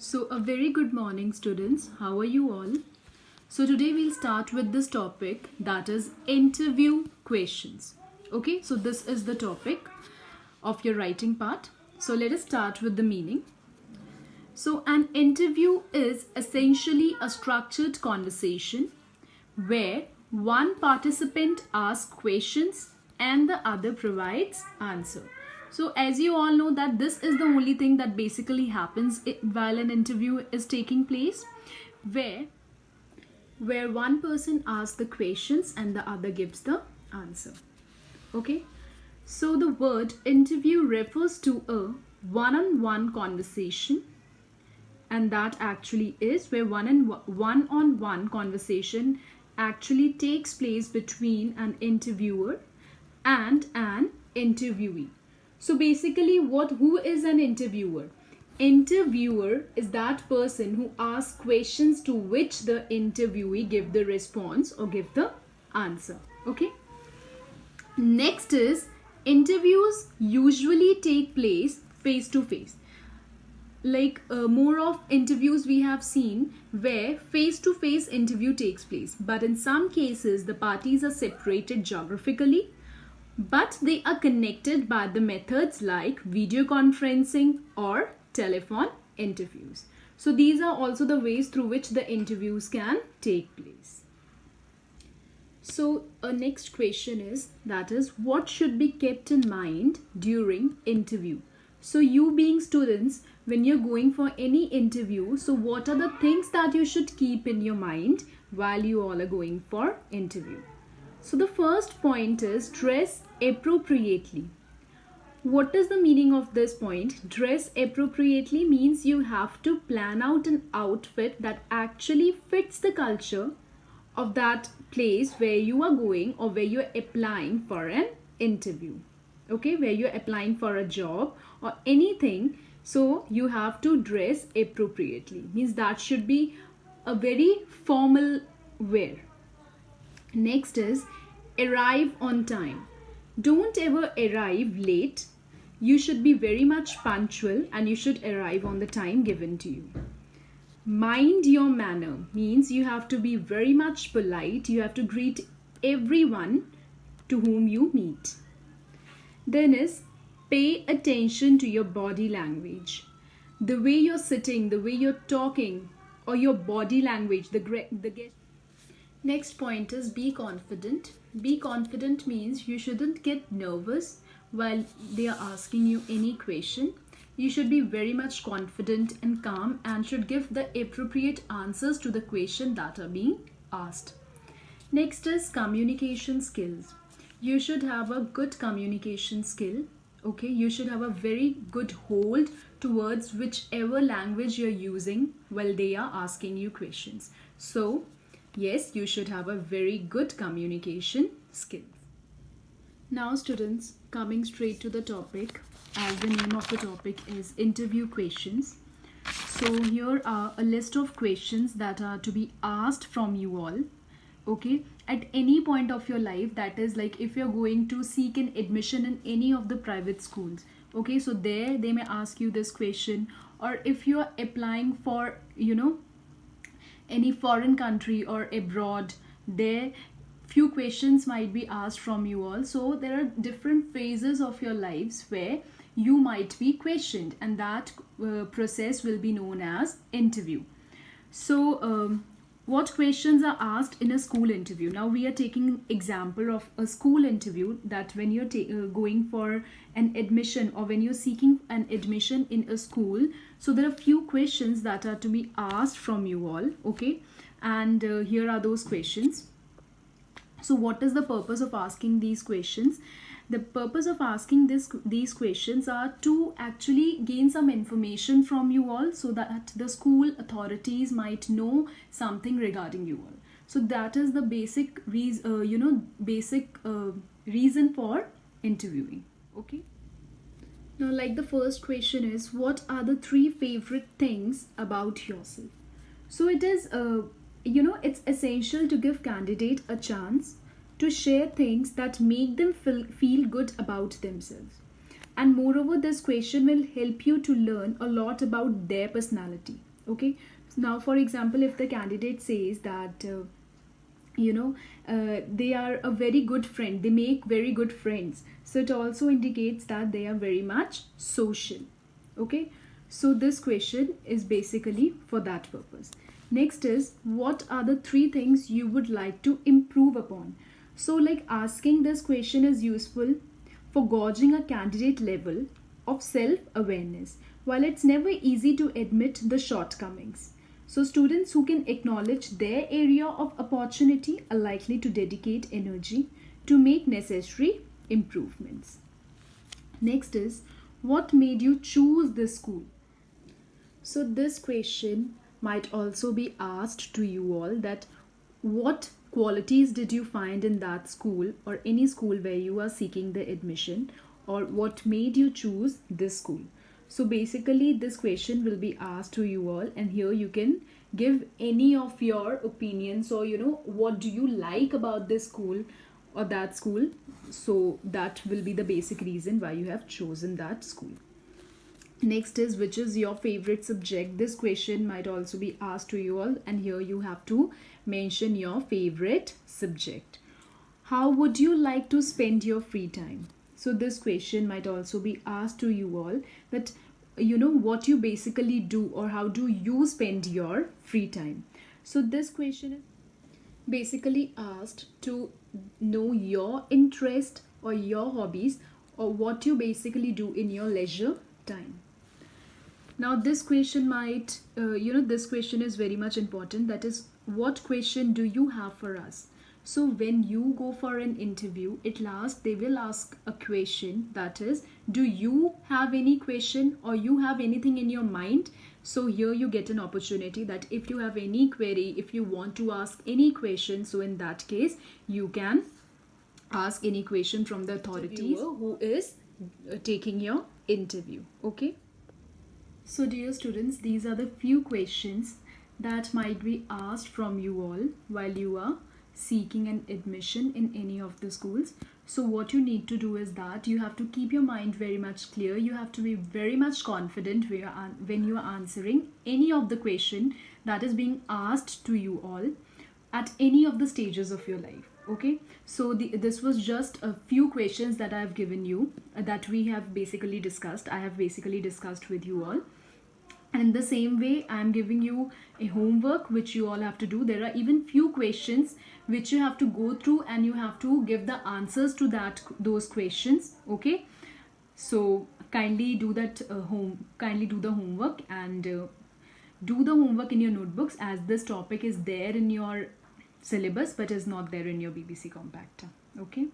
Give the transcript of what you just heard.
So a very good morning students, how are you all? So today we'll start with this topic, that is interview questions. Okay, so this is the topic of your writing part. So let us start with the meaning. So an interview is essentially a structured conversation where one participant asks questions and the other provides answer. So as you all know that this is the only thing that basically happens while an interview is taking place, where one person asks the questions and the other gives the answer. Okay, so the word interview refers to a one-on-one conversation, and that actually is where one-on-one conversation actually takes place between an interviewer and an interviewee. So basically who is an interviewer? Interviewer is that person who asks questions to which the interviewee give the response or give the answer. Okay. Next is interviews usually take place face to face. Like more of interviews we have seen where face-to-face interview takes place, but in some cases the parties are separated geographically, but they are connected by the methods like video conferencing or telephone interviews. So these are also the ways through which the interviews can take place. So a next question is, that is, what should be kept in mind during interview? So you being students, when you're going for any interview, so what are the things that you should keep in your mind while you all are going for interview? So the first point is dress appropriately. What is the meaning of this point? Dress appropriately means you have to plan out an outfit that actually fits the culture of that place where you are going or where you're applying for an interview. Okay, where you're applying for a job or anything. So you have to dress appropriately. Means that should be a very formal wear. Next is arrive on time. Don't ever arrive late. You should be very much punctual and you should arrive on the time given to you. Mind your manner means you have to be very much polite. You have to greet everyone to whom you meet. Then is pay attention to your body language. The way you're sitting, the way you're talking, or your body language, the Next point is be confident. Be confident means you shouldn't get nervous while they are asking you any question. You should be very much confident and calm and should give the appropriate answers to the question that are being asked. Next is communication skills. You should have a good communication skill. Okay, you should have a very good hold towards whichever language you're using while they are asking you questions. So yes, you should have a very good communication skill. Now students, coming straight to the topic, as the name of the topic is interview questions. So here are a list of questions that are to be asked from you all. Okay, at any point of your life, that is like if you're going to seek an admission in any of the private schools. Okay, so there they may ask you this question, or if you are applying for, any foreign country or abroad, there few questions might be asked from you all. So there are different phases of your lives where you might be questioned, and that process will be known as interview. So what questions are asked in a school interview? Now we are taking example of a school interview, that when you're going for an admission or when you're seeking an admission in a school, so there are few questions that are to be asked from you all. Okay, and here are those questions. So what is the purpose of asking these questions? The purpose of asking these questions are to actually gain some information from you all, so that the school authorities might know something regarding you all. So that is the basic reason for interviewing. Okay. Now, like the first question is, what are the 3 favorite things about yourself? So it is it's essential to give candidate a chance to share things that make them feel good about themselves. And moreover, this question will help you to learn a lot about their personality. Okay, now for example, if the candidate says that they are a very good friend, they make very good friends, so it also indicates that they are very much social. Okay, so this question is basically for that purpose. Next is, what are the three things you would like to improve upon? So like asking this question is useful for gauging a candidate level of self awareness, while it's never easy to admit the shortcomings. So, students who can acknowledge their area of opportunity are likely to dedicate energy to make necessary improvements. Next is, what made you choose this school? So, this question might also be asked to you all, that what qualities did you find in that school or any school where you are seeking the admission, or what made you choose this school? So basically this question will be asked to you all, and here you can give any of your opinions, or what do you like about this school or that school. So that will be the basic reason why you have chosen that school. Next is, which is your favorite subject? This question might also be asked to you all, and here you have to mention your favorite subject. How would you like to spend your free time? So this question might also be asked to you all, that what you basically do, or how do you spend your free time. So this question is basically asked to know your interest or your hobbies, or what you basically do in your leisure time. Now this question might this question is very much important, that is, what question do you have for us? So when you go for an interview, at last they will ask a question, that is, do you have any question, or you have anything in your mind? So here you get an opportunity that if you have any query, if you want to ask any question, so in that case you can ask any question from the authorities who is taking your interview. Okay, so dear students, these are the few questions that might be asked from you all while you are seeking an admission in any of the schools. So what you need to do is that you have to keep your mind very much clear. You have to be very much confident when you are answering any of the question that is being asked to you all at any of the stages of your life. Okay, so this was just a few questions that I have given you, that we have basically discussed. I have basically discussed with you all, and in the same way I am giving you a homework which you all have to do. There are even few questions which you have to go through, and you have to give the answers to those questions. Okay, so kindly do that kindly do the homework, and do the homework in your notebooks, as this topic is there in your syllabus but is not there in your BBC compactor. Okay.